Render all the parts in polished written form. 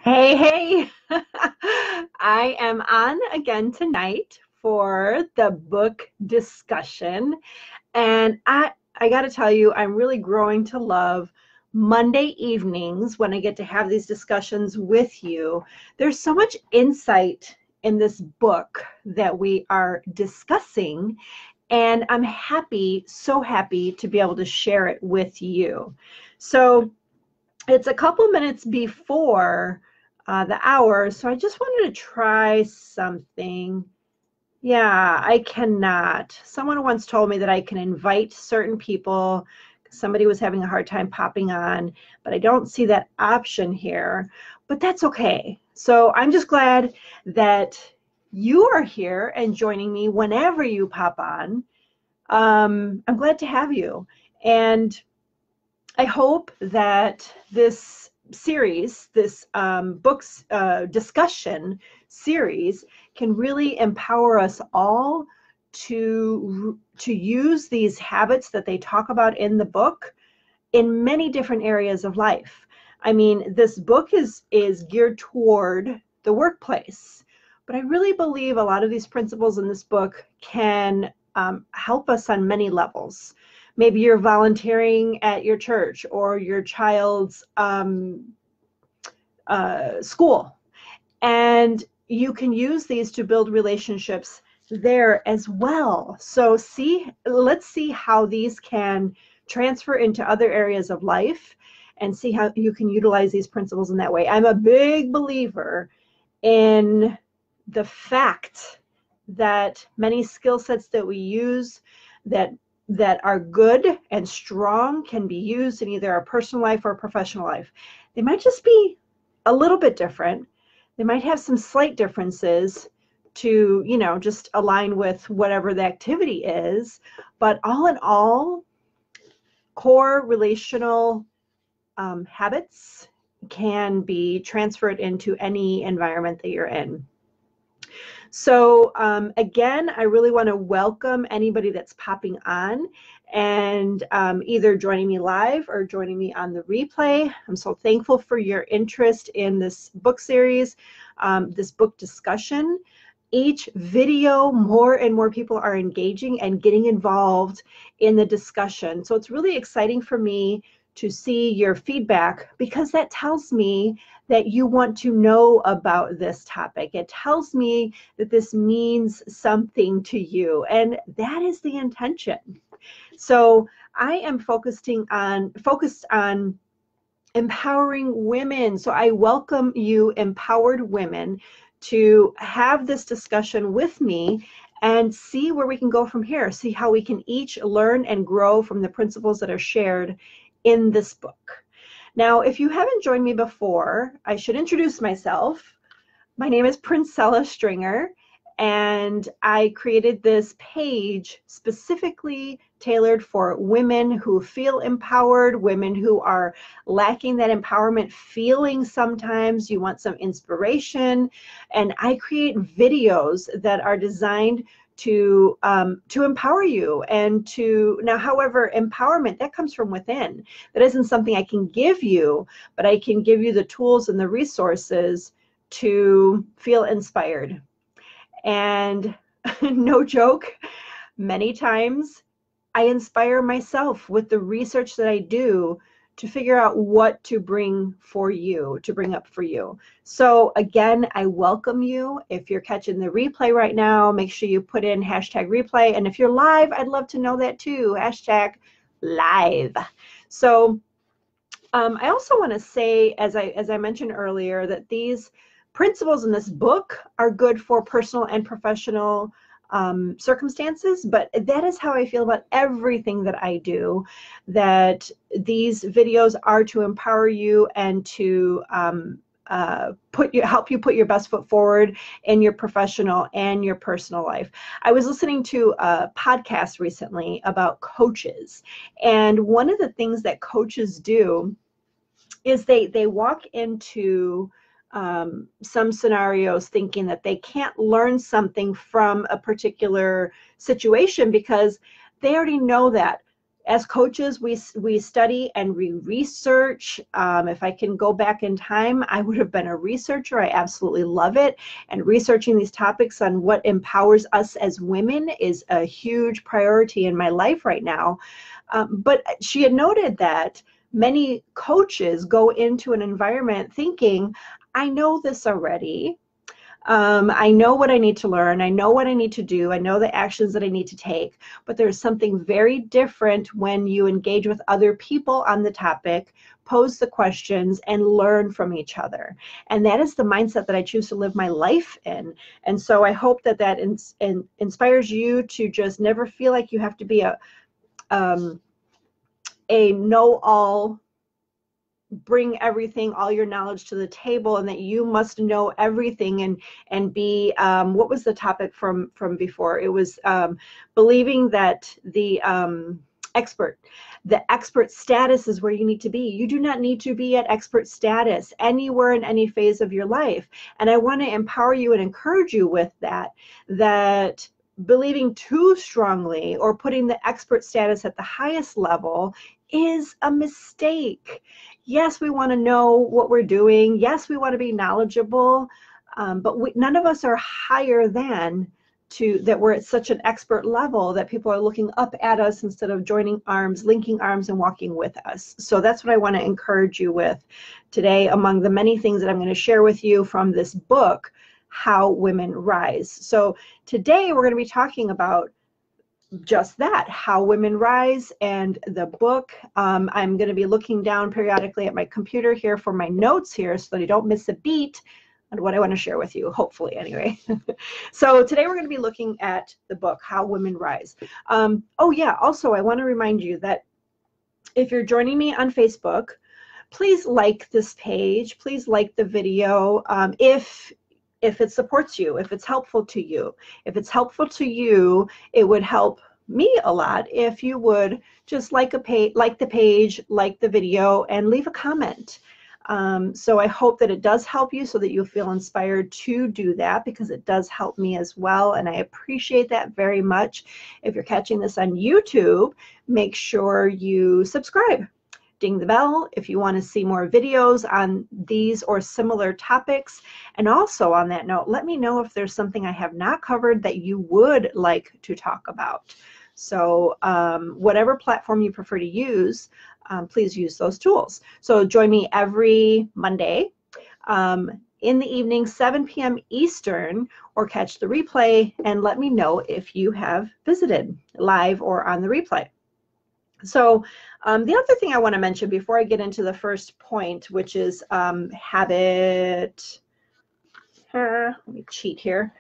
Hey, hey. I am on again tonight for the book discussion. And I got to tell you, I'm really growing to love Monday evenings when I get to have these discussions with you. There's so much insight in this book that we are discussing, and I'm happy, so happy to be able to share it with you. So, it's a couple minutes before the hour, so I just wanted to try something. Yeah, I cannot. Someone once told me that I can invite certain people. Somebody was having a hard time popping on, but I don't see that option here. But that's okay. So I'm just glad that you are here and joining me whenever you pop on. I'm glad to have you. And I hope that this series, this books discussion series, can really empower us all to use these habits that they talk about in the book in many different areas of life. I mean, this book is geared toward the workplace, but I really believe a lot of these principles in this book can help us on many levels. Maybe you're volunteering at your church or your child's school, and you can use these to build relationships there as well. So let's see how these can transfer into other areas of life and see how you can utilize these principles in that way. I'm a big believer in the fact that many skill sets that we use that are good and strong can be used in either our personal life or professional life. They might just be a little bit different. They might have some slight differences to, just align with whatever the activity is. But all in all, core relational habits can be transferred into any environment that you're in. So again, I really want to welcome anybody that's popping on and either joining me live or joining me on the replay. I'm so thankful for your interest in this book series, this book discussion. Each video, more and more people are engaging and getting involved in the discussion. So it's really exciting for me to see your feedback, because that tells me that you want to know about this topic. It tells me that this means something to you, and that is the intention. So I am focused on empowering women. So I welcome you, empowered women, to have this discussion with me and see where we can go from here. See how we can each learn and grow from the principles that are shared in this book. Now, if you haven't joined me before, I should introduce myself. My name is Princella Stringer, and I created this page specifically tailored for women who feel empowered, women who are lacking that empowerment feeling sometimes. You want some inspiration, and I create videos that are designed to empower you and to now, however, empowerment that comes from within. That isn't something I can give you, but I can give you the tools and the resources to feel inspired. And no joke, many times I inspire myself with the research that I do to figure out what to bring for you, to bring up for you. So again, I welcome you. If you're catching the replay right now, make sure you put in hashtag replay. And if you're live, I'd love to know that too, hashtag live. So I also want to say, as I mentioned earlier, that these principles in this book are good for personal and professional circumstances, but that is how I feel about everything that I do, that these videos are to empower you and to help you put your best foot forward in your professional and your personal life. I was listening to a podcast recently about coaches, and one of the things that coaches do is they walk into some scenarios thinking that they can't learn something from a particular situation because they already know that as coaches, we study and we research. If I can go back in time, I would have been a researcher. I absolutely love it. And researching these topics on what empowers us as women is a huge priority in my life right now. But she had noted that many coaches go into an environment thinking, I know this already. I know what I need to learn. I know what I need to do. I know the actions that I need to take. But there's something very different when you engage with other people on the topic, pose the questions, and learn from each other. And that is the mindset that I choose to live my life in. And so I hope that that inspires you to just never feel like you have to be a know-all, bring everything, all your knowledge to the table, and that you must know everything and be what was the topic from before? It was believing that the expert status is where you need to be. You do not need to be at expert status anywhere in any phase of your life. And I want to empower you and encourage you with that believing too strongly or putting the expert status at the highest level is a mistake. Yes, we want to know what we're doing. Yes, we want to be knowledgeable, but none of us are higher than that we're at such an expert level that people are looking up at us instead of joining arms, linking arms, and walking with us. So that's what I want to encourage you with today, among the many things that I'm going to share with you from this book, How Women Rise. So today we're going to be talking about just that, How Women Rise, and the book. I'm going to be looking down periodically at my computer here for my notes here so that I don't miss a beat on what I want to share with you, hopefully anyway. So today we're going to be looking at the book, How Women Rise. Oh yeah, also I want to remind you that if you're joining me on Facebook, please like this page, please like the video if it supports you, if it's helpful to you. If it's helpful to you, it would help me a lot if you would just like the page, like the video, and leave a comment. So I hope that it does help you so that you feel inspired to do that, because it does help me as well, and I appreciate that very much. If you're catching this on YouTube, make sure you subscribe. Ding the bell if you want to see more videos on these or similar topics. And also on that note, let me know if there's something I have not covered that you would like to talk about. So whatever platform you prefer to use, please use those tools. So join me every Monday in the evening, 7 p.m. Eastern, or catch the replay and let me know if you have visited live or on the replay. So the other thing I want to mention before I get into the first point, which is habit, let me cheat here,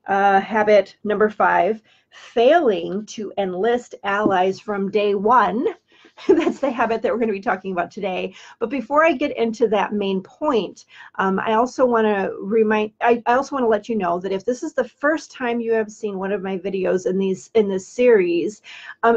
habit number 5, failing to enlist allies from day one. That's the habit that we're going to be talking about today. But before I get into that main point, I also want to I also want to let you know that if this is the first time you have seen one of my videos in this series,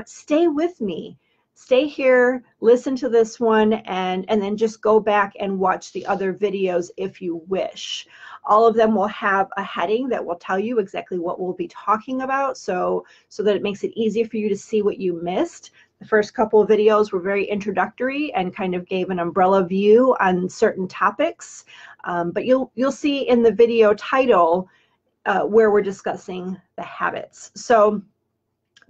stay with me. Stay here, listen to this one, and then just go back and watch the other videos if you wish. All of them will have a heading that will tell you exactly what we'll be talking about, so that it makes it easy for you to see what you missed. The first couple of videos were very introductory and kind of gave an umbrella view on certain topics, but you'll see in the video title where we're discussing the habits. So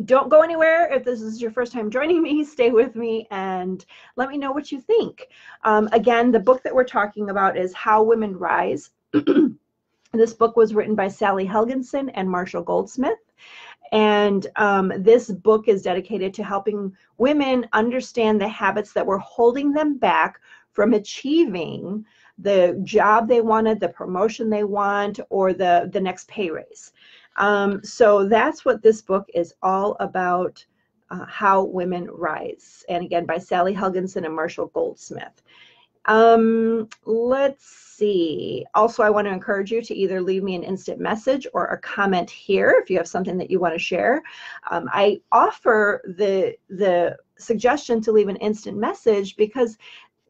don't go anywhere. If this is your first time joining me, stay with me and let me know what you think. Again, the book that we're talking about is How Women Rise. This book was written by Sally Helgenson and Marshall Goldsmith. And this book is dedicated to helping women understand the habits that were holding them back from achieving the job they wanted, the promotion they want, or the next pay raise. So that's what this book is all about, How Women Rise. And again, by Sally Helgenson and Marshall Goldsmith. Let's see. Also, I want to encourage you to either leave me an instant message or a comment here if you have something that you want to share. I offer the suggestion to leave an instant message because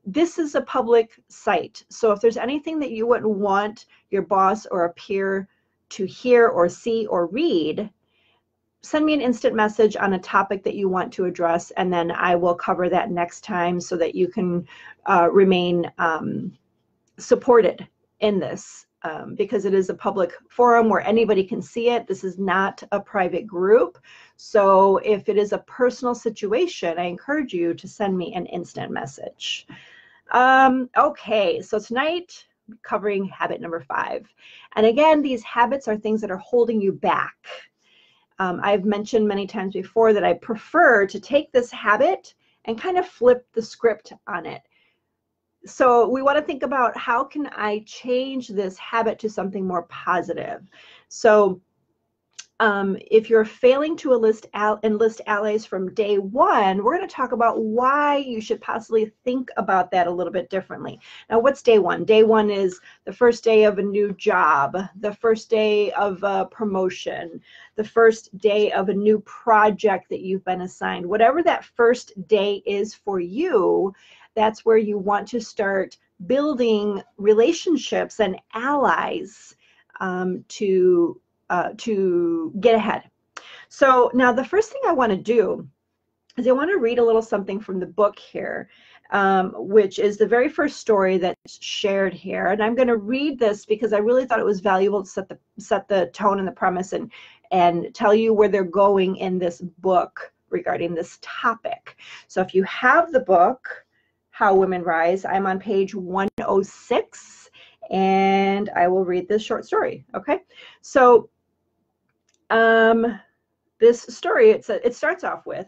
this is a public site. So if there's anything that you wouldn't want your boss or a peer to hear or see or read, send me an instant message on a topic that you want to address, and then I will cover that next time so that you can remain supported in this, because it is a public forum where anybody can see it. This is not a private group. So if it is a personal situation, I encourage you to send me an instant message. Okay, so tonight, covering habit number 5. And again, these habits are things that are holding you back. I've mentioned many times before that I prefer to take this habit and kind of flip the script on it. So we want to think about, how can I change this habit to something more positive? So if you're failing to enlist allies from day one, we're going to talk about why you should possibly think about that a little bit differently. Now, what's day one? Day one is the first day of a new job, the first day of a promotion, the first day of a new project that you've been assigned. Whatever that first day is for you, that's where you want to start building relationships and allies to get ahead. So now the first thing I want to do is I want to read a little something from the book here, which is the very first story that's shared here. And I'm going to read this because I really thought it was valuable to set the tone and the premise and tell you where they're going in this book regarding this topic. So if you have the book, How Women Rise, I'm on page 106, and I will read this short story. Okay, so this story, it starts off with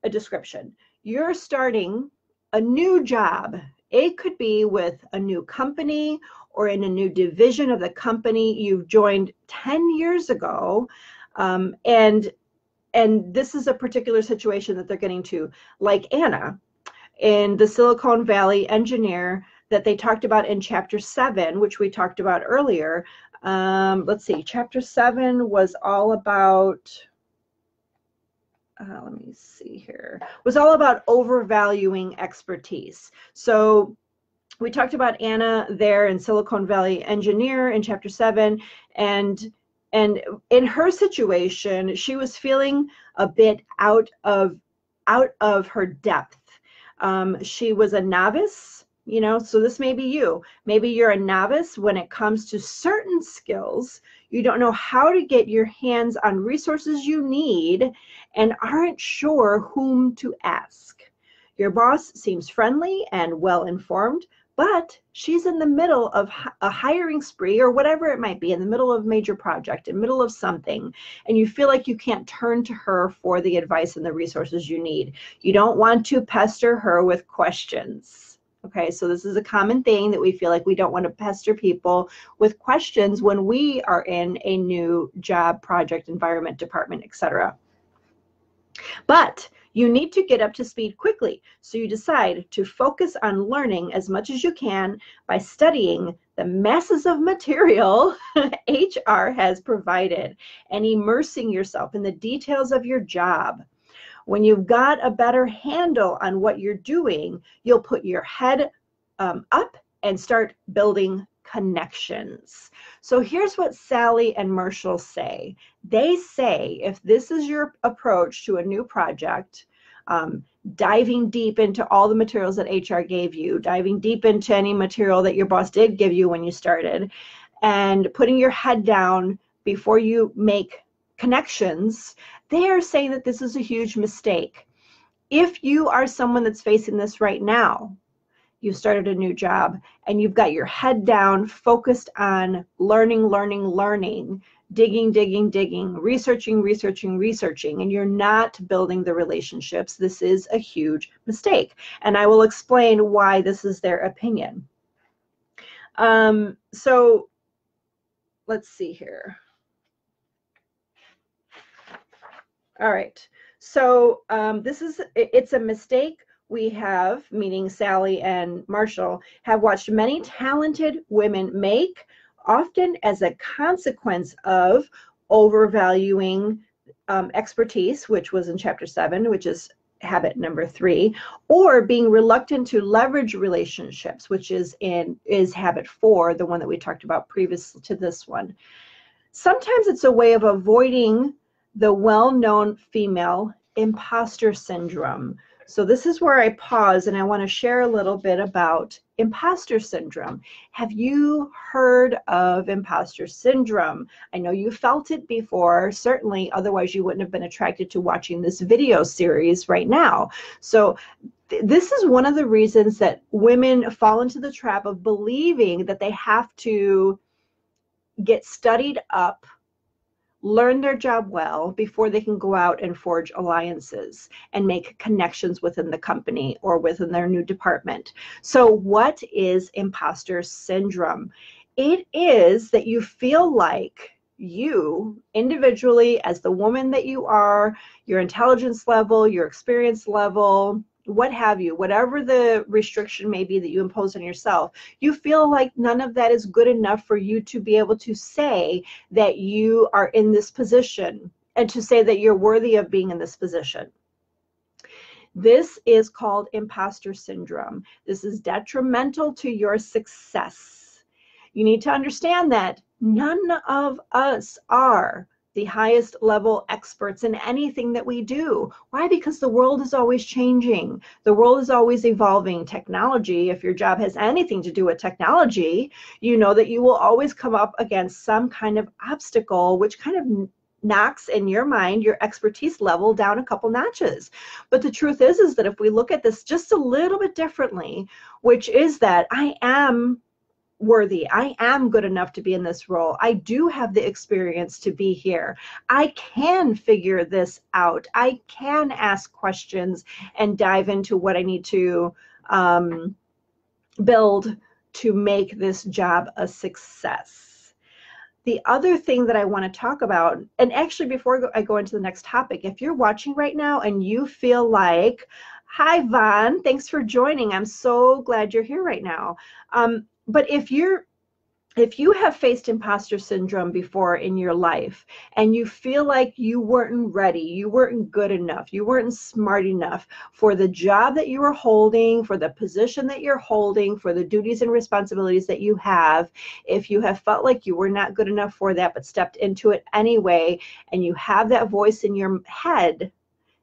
a description. You're starting a new job. It could be with a new company or in a new division of the company you've joined 10 years ago. And this is a particular situation that they're getting to, like Anna in the Silicon Valley engineer that they talked about in chapter 7, which we talked about earlier. Let's see, chapter 7 was all about, let me see here, was all about overvaluing expertise. So we talked about Anna there in Silicon Valley engineer in chapter 7, and in her situation, she was feeling a bit out of her depth. She was a novice. You know, so this may be you. Maybe you're a novice when it comes to certain skills. You don't know how to get your hands on resources you need and aren't sure whom to ask. Your boss seems friendly and well-informed, but she's in the middle of a hiring spree or whatever it might be, in the middle of a major project, in the middle of something, and you feel like you can't turn to her for the advice and the resources you need. You don't want to pester her with questions. Okay, so this is a common thing that we feel like we don't want to pester people with questions when we are in a new job, project, environment, department, etc. But you need to get up to speed quickly, so you decide to focus on learning as much as you can by studying the masses of material HR has provided and immersing yourself in the details of your job. When you've got a better handle on what you're doing, you'll put your head up and start building connections. So here's what Sally and Marshall say. They say, if this is your approach to a new project, diving deep into all the materials that HR gave you, diving deep into any material that your boss did give you when you started, and putting your head down before you make connections, they are saying that this is a huge mistake. If you are someone that's facing this right now, you started a new job and you've got your head down, focused on learning, digging, researching, and you're not building the relationships, this is a huge mistake. And I will explain why this is their opinion. So let's see here. All right, so it's a mistake we have, meaning Sally and Marshall, have watched many talented women make, often as a consequence of overvaluing expertise, which was in chapter 7, which is habit number 3, or being reluctant to leverage relationships, which is habit 4, the one that we talked about previous to this one. Sometimes it's a way of avoiding the well-known female imposter syndrome. So this is where I pause and I want to share a little bit about imposter syndrome. Have you heard of imposter syndrome? I know you felt it before, certainly, otherwise you wouldn't have been attracted to watching this video series right now. So this is one of the reasons that women fall into the trap of believing that they have to get studied up, learn their job well before they can go out and forge alliances and make connections within the company or within their new department. So what is imposter syndrome? It is that you feel like you individually, as the woman that you are, your intelligence level, your experience level, what have you, whatever the restriction may be that you impose on yourself, you feel like none of that is good enough for you to be able to say that you are in this position and to say that you're worthy of being in this position. This is called imposter syndrome. This is detrimental to your success. You need to understand that none of us are the highest level experts in anything that we do. Why? Because the world is always changing. The world is always evolving. Technology, if your job has anything to do with technology, you know that you will always come up against some kind of obstacle, which kind of knocks, in your mind, your expertise level down a couple notches. But the truth is that if we look at this just a little bit differently, which is that I am worthy, I am good enough to be in this role, I do have the experience to be here, I can figure this out, I can ask questions and dive into what I need to build to make this job a success. The other thing that I want to talk about, and actually before I go into the next topic, if you're watching right now and you feel like, hi Vaughn, thanks for joining, I'm so glad you're here right now. But if you have faced imposter syndrome before in your life and you feel like you weren't ready, you weren't good enough, you weren't smart enough for the job that you were holding, for the position that you're holding, for the duties and responsibilities that you have, if you have felt like you were not good enough for that but stepped into it anyway, and you have that voice in your head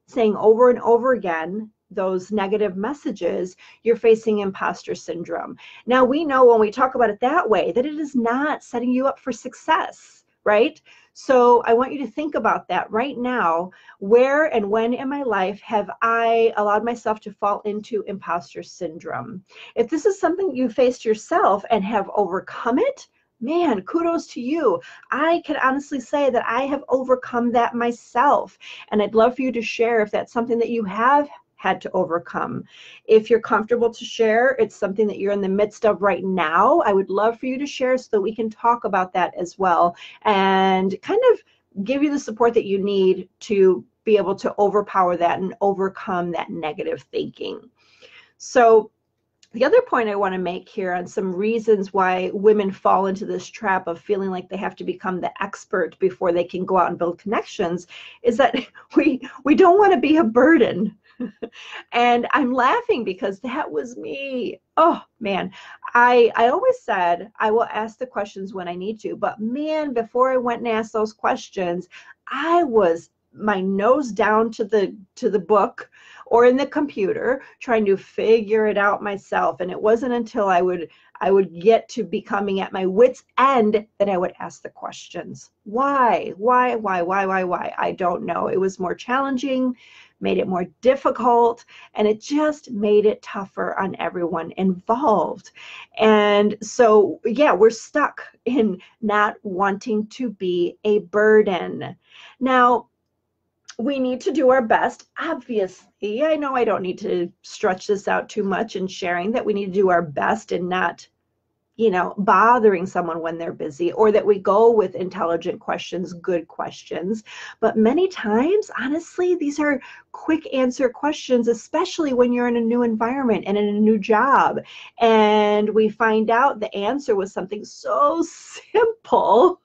saying over and over again those negative messages, you're facing imposter syndrome. Now, we know when we talk about it that way that it is not setting you up for success, right? So I want you to think about that right now. Where and when in my life have I allowed myself to fall into imposter syndrome? If this is something you faced yourself and have overcome it, man, kudos to you. I can honestly say that I have overcome that myself. And I'd love for you to share if that's something that you have had to overcome. If you're comfortable to share, it's something that you're in the midst of right now, I would love for you to share so that we can talk about that as well and kind of give you the support that you need to be able to overpower that and overcome that negative thinking. So the other point I want to make here on some reasons why women fall into this trap of feeling like they have to become the expert before they can go out and build connections is that we don't want to be a burden. And I'm laughing because that was me. Oh man, I always said I will ask the questions when I need to, but man, before I went and asked those questions, I was my nose down to the book or in the computer trying to figure it out myself. And it wasn't until I would get to becoming at my wit's end that I would ask the questions. Why? I don't know. It was more challenging, made it more difficult, and it just made it tougher on everyone involved. And so, yeah, we're stuck in not wanting to be a burden. Now, we need to do our best. Obviously, I know I don't need to stretch this out too much in sharing that we need to do our best and not, bothering someone when they're busy, or that we go with intelligent questions, good questions. But many times, honestly, these are quick answer questions, especially when you're in a new environment and in a new job. And we find out the answer was something so simple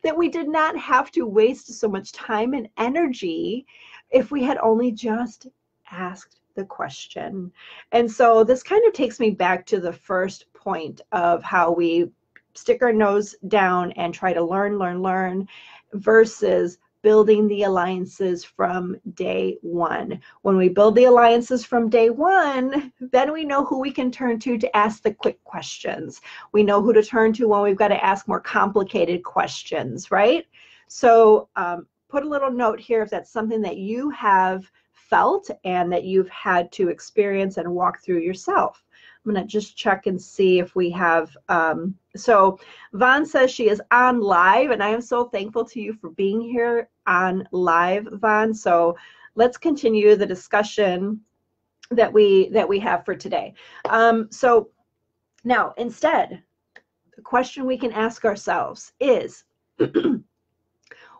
that we did not have to waste so much time and energy if we had only just asked the question. And so this kind of takes me back to the first point of how we stick our nose down and try to learn versus building the alliances from day one. When we build the alliances from day one, then we know who we can turn to ask the quick questions. We know who to turn to when we've got to ask more complicated questions, right? So put a little note here if that's something that you have felt and that you've had to experience and walk through yourself. I'm going to just check and see if we have, so Vaughn says she is on live, and I am so thankful to you for being here on live, Vaughn. So let's continue the discussion that we have for today. So now instead, the question we can ask ourselves is,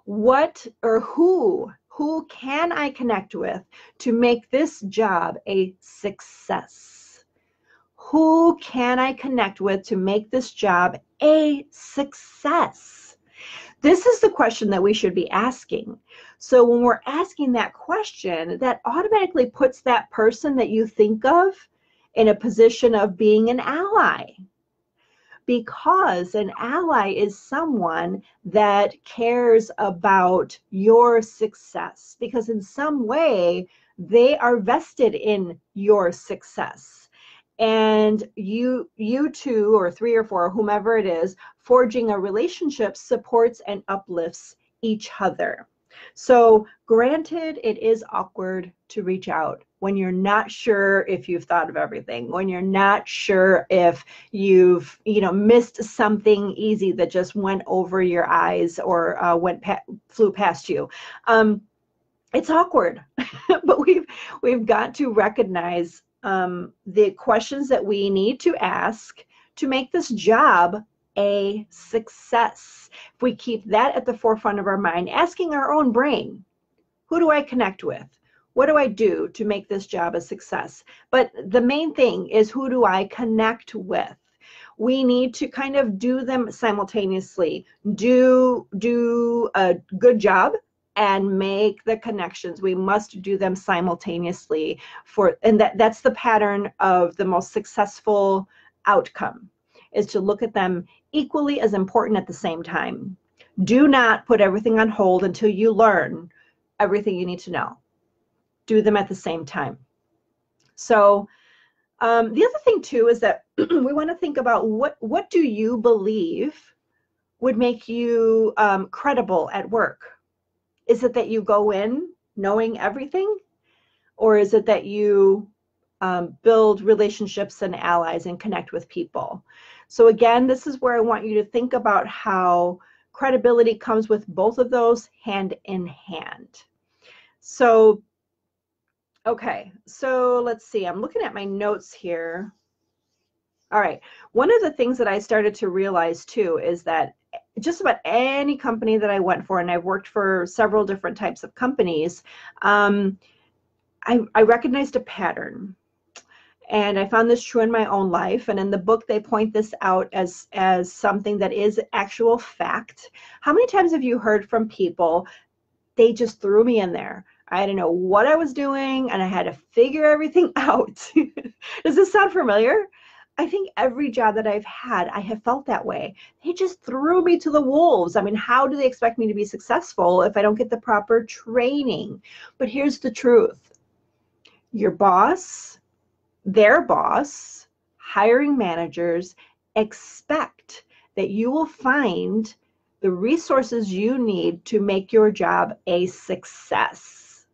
what or who can I connect with to make this job a success? Who can I connect with to make this job a success? This is the question that we should be asking. So when we're asking that question, that automatically puts that person that you think of in a position of being an ally. Because an ally is someone that cares about your success, because in some way they are vested in your success. And you two or three or four, whomever it is, forging a relationship supports and uplifts each other. So granted, it is awkward to reach out when you're not sure if you've thought of everything, when you're not sure if you've missed something easy that just went over your eyes or flew past you. It's awkward, but we've got to recognize the questions that we need to ask to make this job a success. If we keep that at the forefront of our mind, asking our own brain, who do I connect with? What do I do to make this job a success? But the main thing is, who do I connect with? We need to kind of do them simultaneously. Do a good job and make the connections. We must do them simultaneously and that's the pattern of the most successful outcome, is to look at them equally as important at the same time. Do not put everything on hold until you learn everything you need to know. Do them at the same time. So the other thing too is that we want to think about what do you believe would make you credible at work? Is it that you go in knowing everything? Or is it that you build relationships and allies and connect with people? So again, this is where I want you to think about how credibility comes with both of those hand in hand. So, okay, so let's see. I'm looking at my notes here. All right. One of the things that I started to realize too is that just about any company that I went for, and I've worked for several different types of companies, I recognized a pattern. And I found this true in my own life. And in the book, they point this out as something that is actual fact. How many times have you heard from people, they just threw me in there? I didn't know what I was doing, and I had to figure everything out. Does this sound familiar? I think every job that I've had, I have felt that way. They just threw me to the wolves. I mean, how do they expect me to be successful if I don't get the proper training? But here's the truth. Your boss, their boss, hiring managers expect that you will find the resources you need to make your job a success.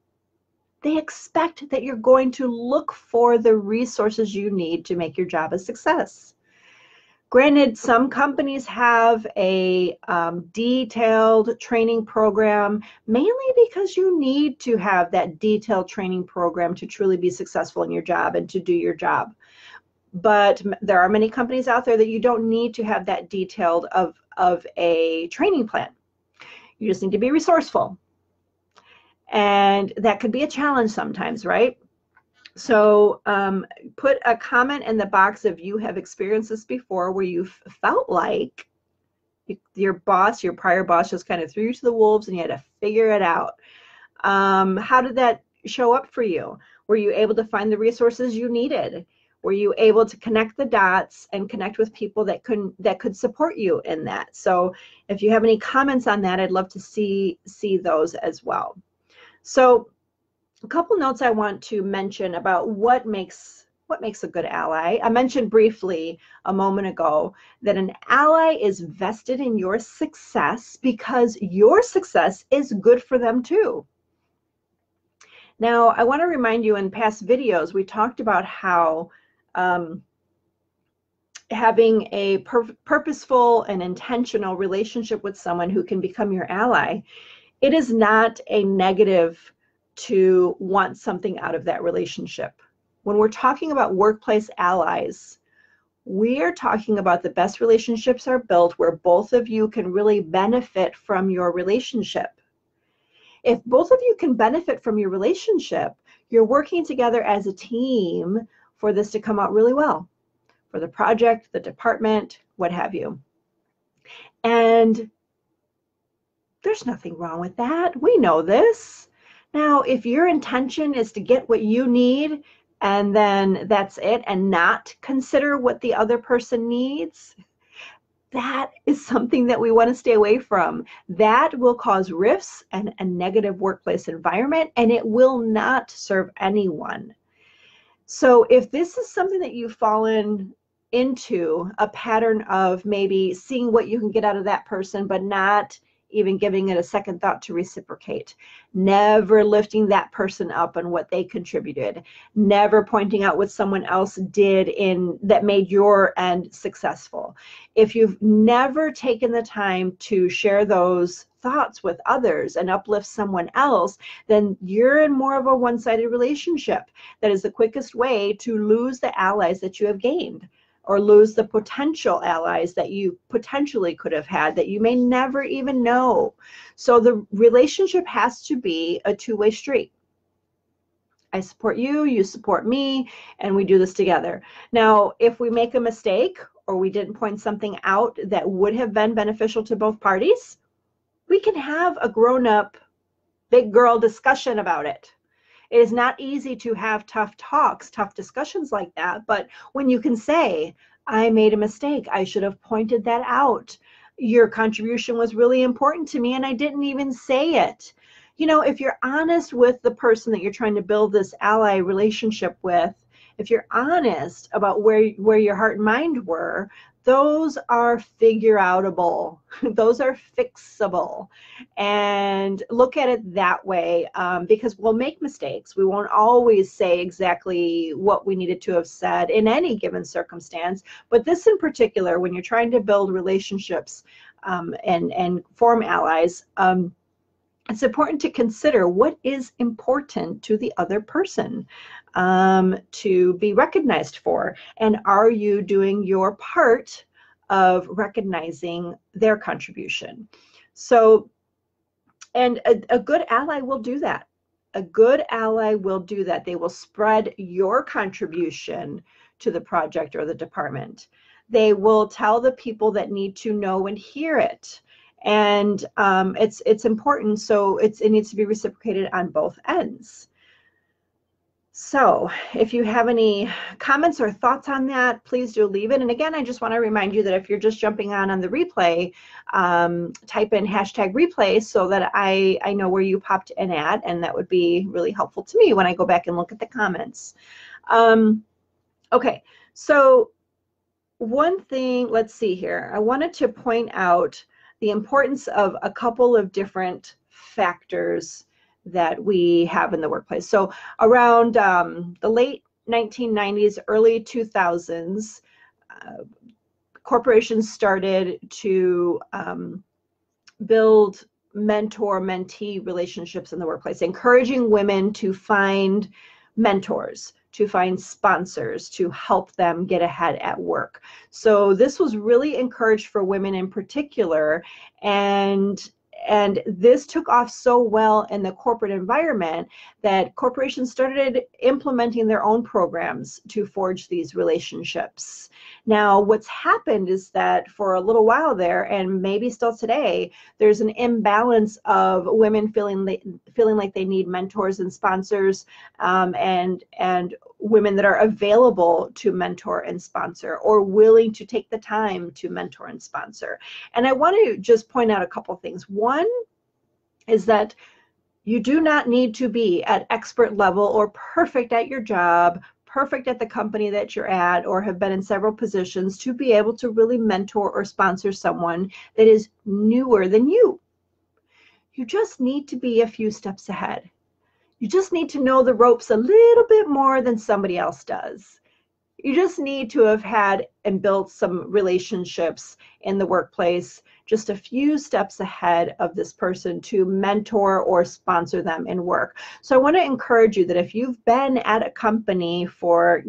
They expect that you're going to look for the resources you need to make your job a success. Granted, some companies have a detailed training program, mainly because you need to have that detailed training program to truly be successful in your job and to do your job. But there are many companies out there that you don't need to have that detailed of a training plan. You just need to be resourceful. And that could be a challenge sometimes, right? So put a comment in the box if you have experienced this before, where you felt like your boss, your prior boss, just kind of threw you to the wolves and you had to figure it out. How did that show up for you? Were you able to find the resources you needed? Were you able to connect the dots and connect with people that could support you in that? So if you have any comments on that, I'd love to see those as well. So a couple notes I want to mention about what makes a good ally. I mentioned briefly a moment ago that an ally is vested in your success because your success is good for them too. Now, I want to remind you, in past videos, we talked about how having a purposeful and intentional relationship with someone who can become your ally, it is not a negative to want something out of that relationship. When we're talking about workplace allies, we are talking about the best relationships are built where both of you can really benefit from your relationship. If both of you can benefit from your relationship, you're working together as a team for this to come out really well, for the project, the department, what have you. And there's nothing wrong with that. We know this. Now, if your intention is to get what you need and then that's it, and not consider what the other person needs, that is something that we want to stay away from. That will cause rifts and a negative workplace environment, and it will not serve anyone. So if this is something that you've fallen into a pattern of maybe seeing what you can get out of that person, but not even giving it a second thought to reciprocate, never lifting that person up on what they contributed, never pointing out what someone else did that made your end successful. If you've never taken the time to share those thoughts with others and uplift someone else, then you're in more of a one-sided relationship. That is the quickest way to lose the allies that you have gained, or lose the potential allies that you potentially could have had that you may never even know. So the relationship has to be a two-way street. I support you, you support me, and we do this together. Now, if we make a mistake or we didn't point something out that would have been beneficial to both parties, we can have a grown-up, big girl discussion about it. It is not easy to have tough talks, tough discussions like that, but when you can say, I made a mistake, I should have pointed that out. Your contribution was really important to me and I didn't even say it. You know, if you're honest with the person that you're trying to build this ally relationship with, if you're honest about where your heart and mind were, those are figure-outable. Those are fixable. And look at it that way, because we'll make mistakes. We won't always say exactly what we needed to have said in any given circumstance. But this in particular, when you're trying to build relationships and form allies, it's important to consider what is important to the other person to be recognized for. And are you doing your part of recognizing their contribution? So, and a good ally will do that. A good ally will do that. They will spread your contribution to the project or the department. They will tell the people that need to know and hear it. And it's important, so it needs to be reciprocated on both ends. So if you have any comments or thoughts on that, please do leave it. And again, I just want to remind you that if you're just jumping on the replay, type in #replay so that I know where you popped in at, and that would be really helpful to me when I go back and look at the comments. Okay, so one thing, let's see here. I wanted to point out the importance of a couple of different factors that we have in the workplace. So around the late 1990s, early 2000s, corporations started to build mentor-mentee relationships in the workplace, encouraging women to find mentors, to find sponsors, to help them get ahead at work. So this was really encouraged for women in particular, and this took off so well in the corporate environment that corporations started implementing their own programs to forge these relationships. Now, what's happened is that for a little while there, and maybe still today, there's an imbalance of women feeling like they need mentors and sponsors, and women that are available to mentor and sponsor, or willing to take the time to mentor and sponsor. And I want to just point out a couple things. One is that you do not need to be at expert level or perfect at your job, perfect at the company that you're at, or have been in several positions to be able to really mentor or sponsor someone that is newer than you. You just need to be a few steps ahead. You just need to know the ropes a little bit more than somebody else does. You just need to have had and built some relationships in the workplace just a few steps ahead of this person to mentor or sponsor them in work. So I want to encourage you that if you've been at a company for,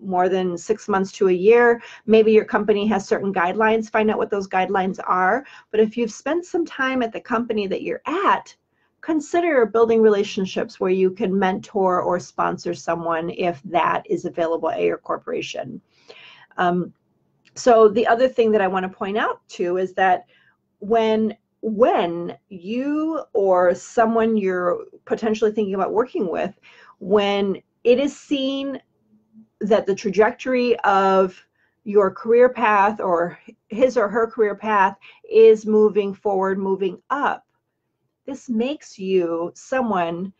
more than 6 months to a year, maybe your company has certain guidelines, find out what those guidelines are. But if you've spent some time at the company that you're at, consider building relationships where you can mentor or sponsor someone if that is available at your corporation. So the other thing that I want to point out too is that when you or someone you're potentially thinking about working with, when it is seen that the trajectory of your career path or his or her career path is moving forward, moving up, this makes you someone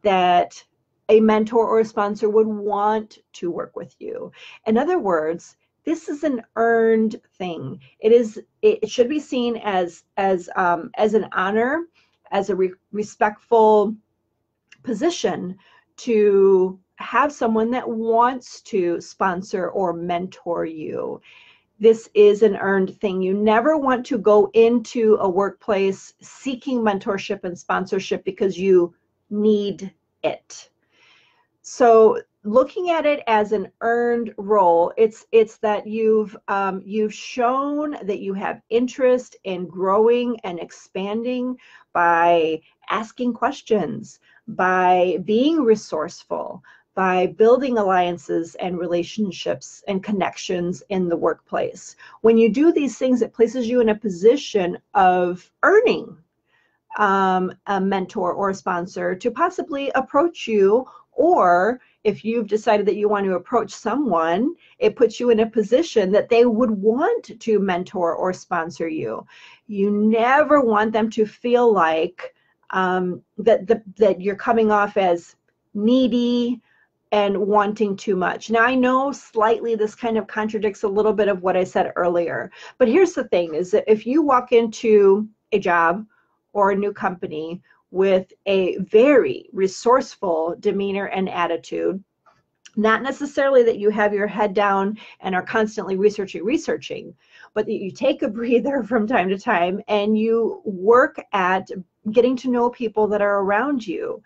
that a mentor or a sponsor would want to work with you. In other words, this is an earned thing. It should be seen as an honor, as a respectful position to have someone that wants to sponsor or mentor you. This is an earned thing. You never want to go into a workplace seeking mentorship and sponsorship because you need it. So looking at it as an earned role, it's that you've shown that you have interest in growing and expanding by asking questions, by being resourceful, by building alliances and relationships and connections in the workplace. When you do these things, it places you in a position of earning a mentor or a sponsor to possibly approach you, or if you've decided that you want to approach someone, it puts you in a position that they would want to mentor or sponsor you. You never want them to feel like that you're coming off as needy and wanting too much. Now, I know slightly this kind of contradicts a little bit of what I said earlier, but here's the thing, is that if you walk into a job or a new company with a very resourceful demeanor and attitude, not necessarily that you have your head down and are constantly researching, but that you take a breather from time to time and you work at getting to know people that are around you.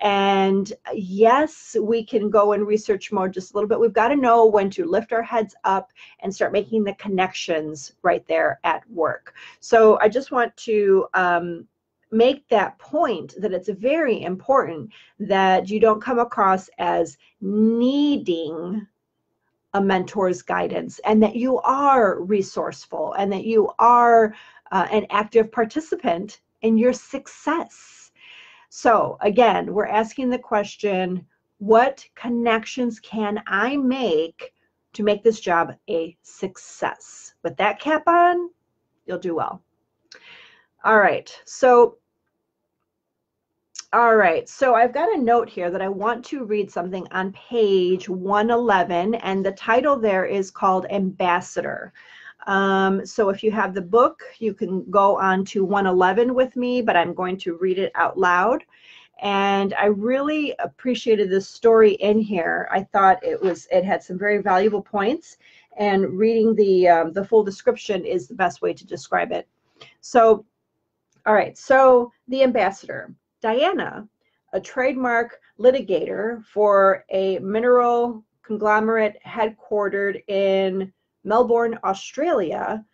And yes, we can go in research mode just a little bit. We've got to know when to lift our heads up and start making the connections right there at work. So I just want to make that point that it's very important that you don't come across as needing a mentor's guidance, and that you are resourceful, and that you are an active participant in your success. So again, we're asking the question, what connections can I make to make this job a success? With that cap on, you'll do well. All right, so I've got a note here that I want to read something on page 111, and the title there is called Ambassador. So if you have the book, you can go on to 111 with me, but I'm going to read it out loud. And I really appreciated this story in here. I thought it had some very valuable points, and reading the full description is the best way to describe it. So, all right, so the ambassador. Diana, a trademark litigator for a mineral conglomerate headquartered in Melbourne, Australia,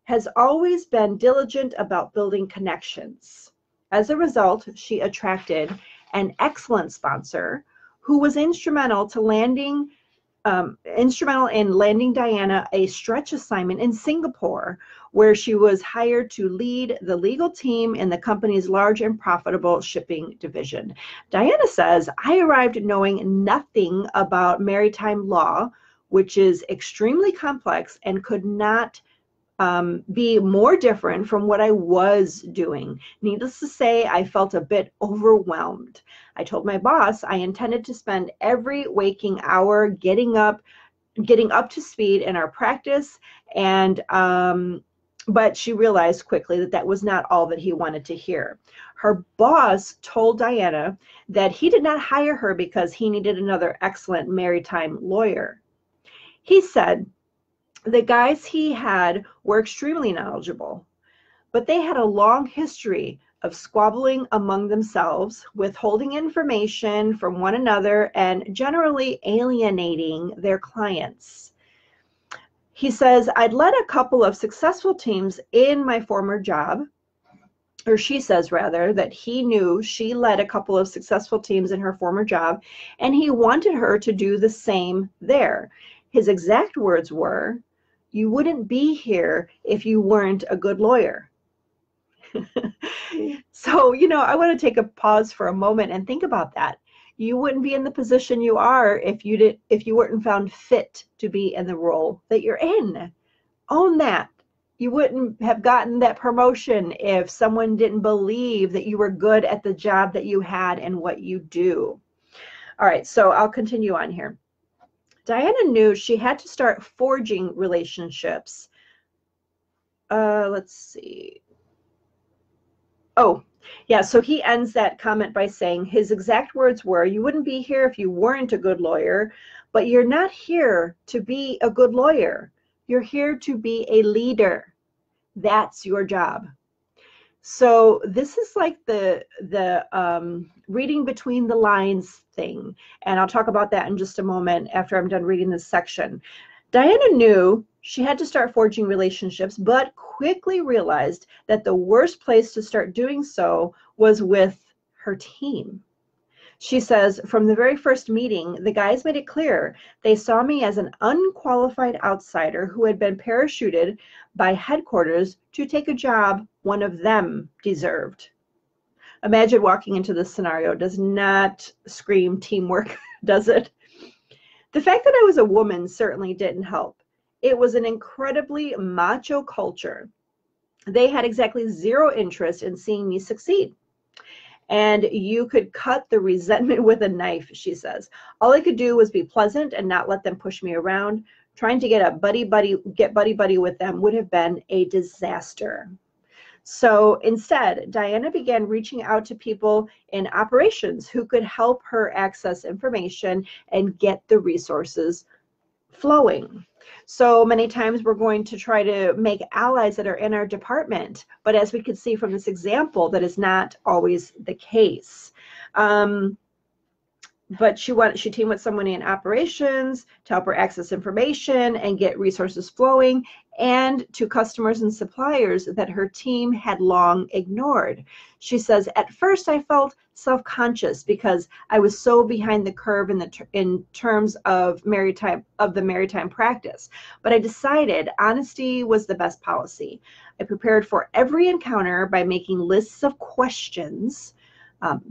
has always been diligent about building connections. As a result, she attracted an excellent sponsor who was instrumental to landing instrumental in landing Diana a stretch assignment in Singapore, where she was hired to lead the legal team in the company's large and profitable shipping division. Diana says, I arrived knowing nothing about maritime law, which is extremely complex and could not be more different from what I was doing. Needless to say, I felt a bit overwhelmed. I told my boss I intended to spend every waking hour getting up to speed in our practice, and but she realized quickly that that was not all that he wanted to hear. Her boss told Diana that he did not hire her because he needed another excellent maritime lawyer. He said, the guys he had were extremely knowledgeable, but they had a long history of squabbling among themselves, withholding information from one another, and generally alienating their clients. He says, I'd led a couple of successful teams in my former job, or she says rather, that he knew she led a couple of successful teams in her former job, and he wanted her to do the same there. His exact words were, you wouldn't be here if you weren't a good lawyer. So, I want to take a pause for a moment and think about that. You wouldn't be in the position you are if you weren't found fit to be in the role that you're in. Own that. You wouldn't have gotten that promotion if someone didn't believe that you were good at the job that you had and what you do. All right, so I'll continue on here. Diana knew she had to start forging relationships. Let's see. Oh, yeah, so he ends that comment by saying his exact words were, you wouldn't be here if you weren't a good lawyer, but you're not here to be a good lawyer. You're here to be a leader. That's your job. So this is like the reading between the lines thing. And I'll talk about that in just a moment after I'm done reading this section. Diana knew she had to start forging relationships, but quickly realized that the worst place to start doing so was with her team. She says, from the very first meeting, the guys made it clear they saw me as an unqualified outsider who had been parachuted by headquarters to take a job one of them deserved. Imagine walking into this scenario. Does not scream teamwork, does it? The fact that I was a woman certainly didn't help. It was an incredibly macho culture. They had exactly zero interest in seeing me succeed. And you could cut the resentment with a knife, she says. All I could do was be pleasant and not let them push me around. Trying to get buddy with them would have been a disaster. So instead, Diana began reaching out to people in operations who could help her access information and get the resources flowing. So many times we're going to try to make allies that are in our department, but as we could see from this example, that is not always the case. But she teamed with someone in operations to help her access information and get resources flowing, and to customers and suppliers that her team had long ignored. She says, at first I felt self-conscious because I was so behind the curve in terms of the maritime practice. But I decided honesty was the best policy. I prepared for every encounter by making lists of questions.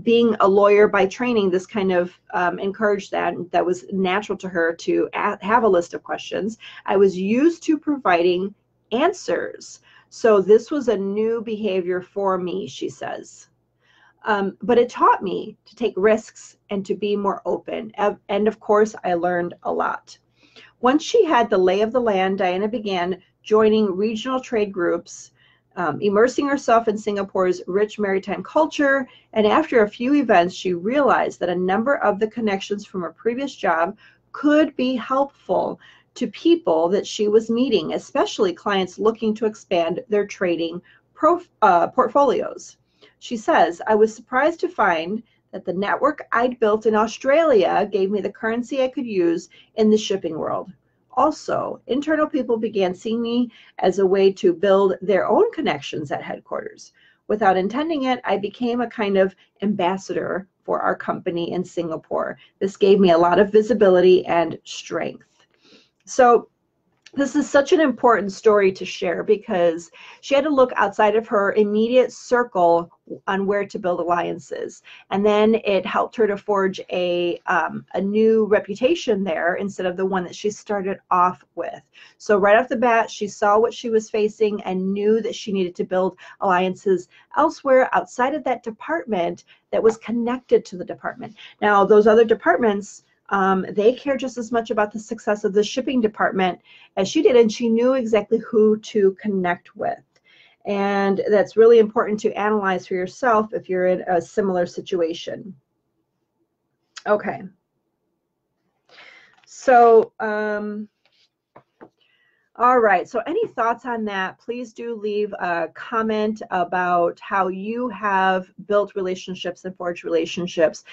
Being a lawyer by training, this kind of encouraged that was natural to her to have a list of questions. I was used to providing answers. So this was a new behavior for me, she says. But it taught me to take risks and to be more open. And of course, I learned a lot. Once she had the lay of the land, Diana began joining regional trade groups, immersing herself in Singapore's rich maritime culture, and after a few events, she realized that a number of the connections from her previous job could be helpful to people that she was meeting, especially clients looking to expand their trading portfolios. She says, I was surprised to find that the network I'd built in Australia gave me the currency I could use in the shipping world. Also, internal people began seeing me as a way to build their own connections at headquarters. without intending it, I became a kind of ambassador for our company in Singapore. This gave me a lot of visibility and strength. So this is such an important story to share because she had to look outside of her immediate circle on where to build alliances. And then it helped her to forge a new reputation there instead of the one that she started off with. So right off the bat, she saw what she was facing and knew that she needed to build alliances elsewhere outside of that department that was connected to the department. Now, those other departments, they care just as much about the success of the shipping department as she did, and she knew exactly who to connect with. And that's really important to analyze for yourself if you're in a similar situation. Okay. So, all right, so any thoughts on that? Please do leave a comment about how you have built relationships and forged relationships.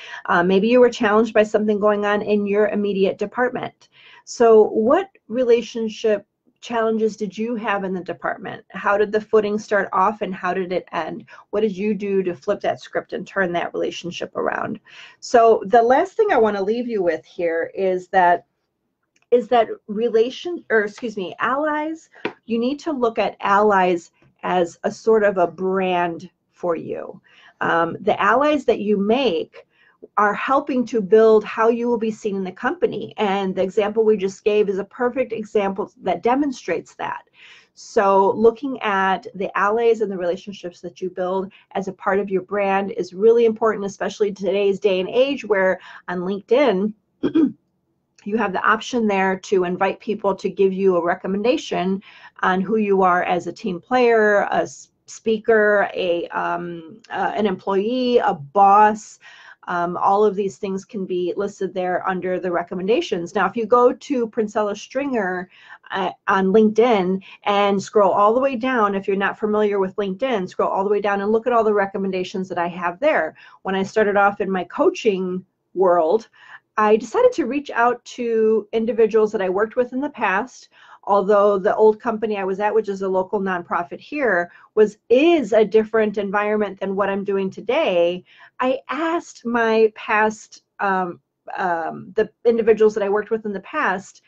Maybe you were challenged by something going on in your immediate department. So what relationship challenges did you have in the department? How did the footing start off and how did it end? What did you do to flip that script and turn that relationship around? So the last thing I want to leave you with here is that allies, you need to look at allies as a sort of a brand for you. The allies that you make are helping to build how you will be seen in the company. And the example we just gave is a perfect example that demonstrates that. So looking at the allies and the relationships that you build as a part of your brand is really important, especially in today's day and age where on LinkedIn, you have the option there to invite people to give you a recommendation on who you are as a team player, a speaker, an employee, a boss. All of these things can be listed there under the recommendations. Now, if you go to Princella Stringer on LinkedIn and scroll all the way down, if you're not familiar with LinkedIn, scroll all the way down and look at all the recommendations that I have there. When I started off in my coaching world, I decided to reach out to individuals that I worked with in the past. Although the old company I was at, which is a local nonprofit here, is a different environment than what I'm doing today, I asked my past, the individuals that I worked with in the past,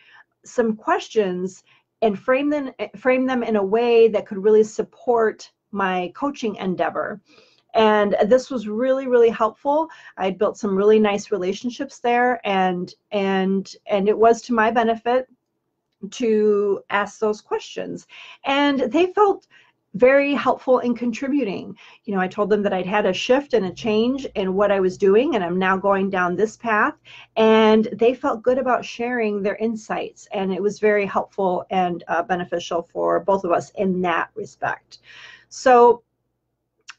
some questions and frame them in a way that could really support my coaching endeavor. And this was really, really helpful. I built some really nice relationships there, and it was to my benefit to ask those questions. And they felt very helpful in contributing. You know, I told them that I'd had a shift and a change in what I was doing, and I'm now going down this path. And they felt good about sharing their insights, and it was very helpful and beneficial for both of us in that respect. So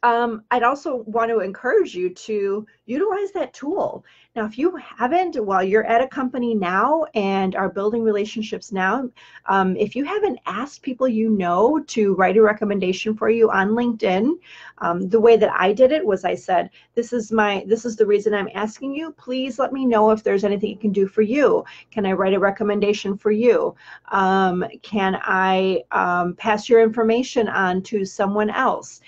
I'd also want to encourage you to utilize that tool. Now, if you haven't, while you're at a company now and are building relationships now, if you haven't asked people you know to write a recommendation for you on LinkedIn, the way that I did it was I said, this is the reason I'm asking you. Please let me know if there's anything I can do for you. Can I write a recommendation for you? Can I pass your information on to someone else?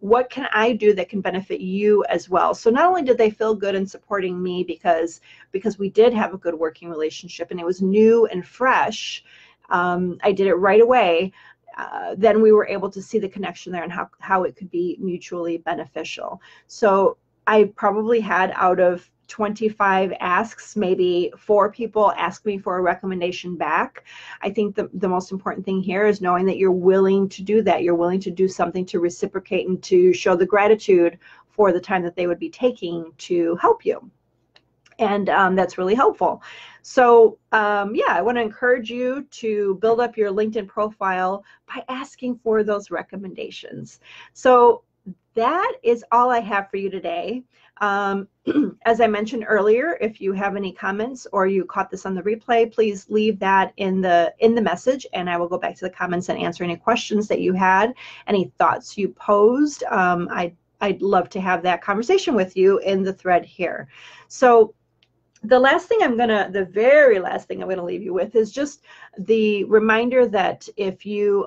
What can I do that can benefit you as well? So not only did they feel good in supporting me because we did have a good working relationship and it was new and fresh, I did it right away. Then we were able to see the connection there and how it could be mutually beneficial. So I probably had, out of 25 asks, maybe 4 people ask me for a recommendation back. I think the most important thing here is knowing that you're willing to do that. You're willing to do something to reciprocate and to show the gratitude for the time that they would be taking to help you. And that's really helpful. So yeah, I want to encourage you to build up your LinkedIn profile by asking for those recommendations. So that is all I have for you today. As I mentioned earlier, if you have any comments or you caught this on the replay, please leave that in the message, and I will go back to the comments and answer any questions that you had, any thoughts you posed. I'd love to have that conversation with you in the thread here. So the very last thing I'm gonna leave you with is just the reminder that if you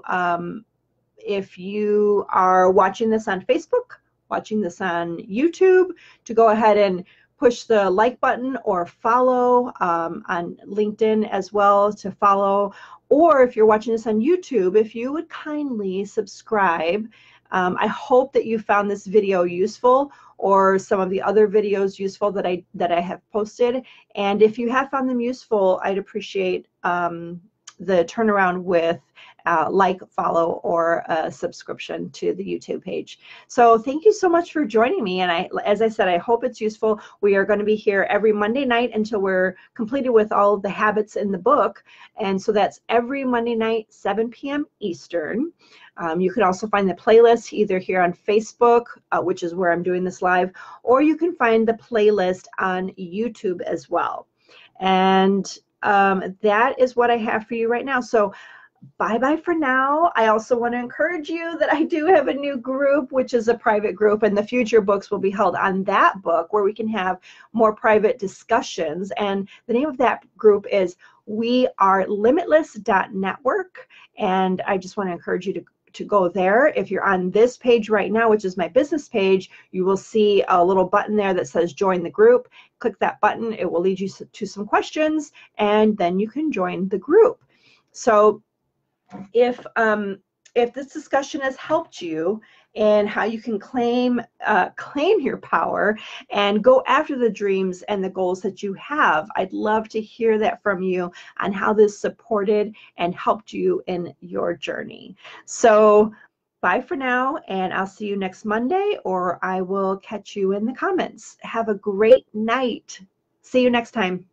if you are watching this on Facebook, watching this on YouTube, to go ahead and push the like button or follow on LinkedIn as well to follow. Or if you're watching this on YouTube, if you would kindly subscribe. I hope that you found this video useful, or some of the other videos useful that I have posted. And if you have found them useful, I'd appreciate the turnaround with like, follow, or a subscription to the YouTube page. So thank you so much for joining me. And as I said, I hope it's useful. We are going to be here every Monday night until we're completed with all of the habits in the book. And so that's every Monday night, 7 p.m. Eastern. You can also find the playlist either here on Facebook, which is where I'm doing this live, or you can find the playlist on YouTube as well. And that is what I have for you right now. So bye-bye for now. I also want to encourage you that I do have a new group, which is a private group, and the future books will be held on that book where we can have more private discussions. And the name of that group is We Are Limitless.network. And I just want to encourage you to go there. If you're on this page right now, which is my business page, you will see a little button there that says join the group. Click that button. It will lead you to some questions, and then you can join the group. So if this discussion has helped you in how you can claim your power and go after the dreams and the goals that you have, I'd love to hear that from you on how this supported and helped you in your journey. So bye for now, and I'll see you next Monday, or I will catch you in the comments. Have a great night. See you next time.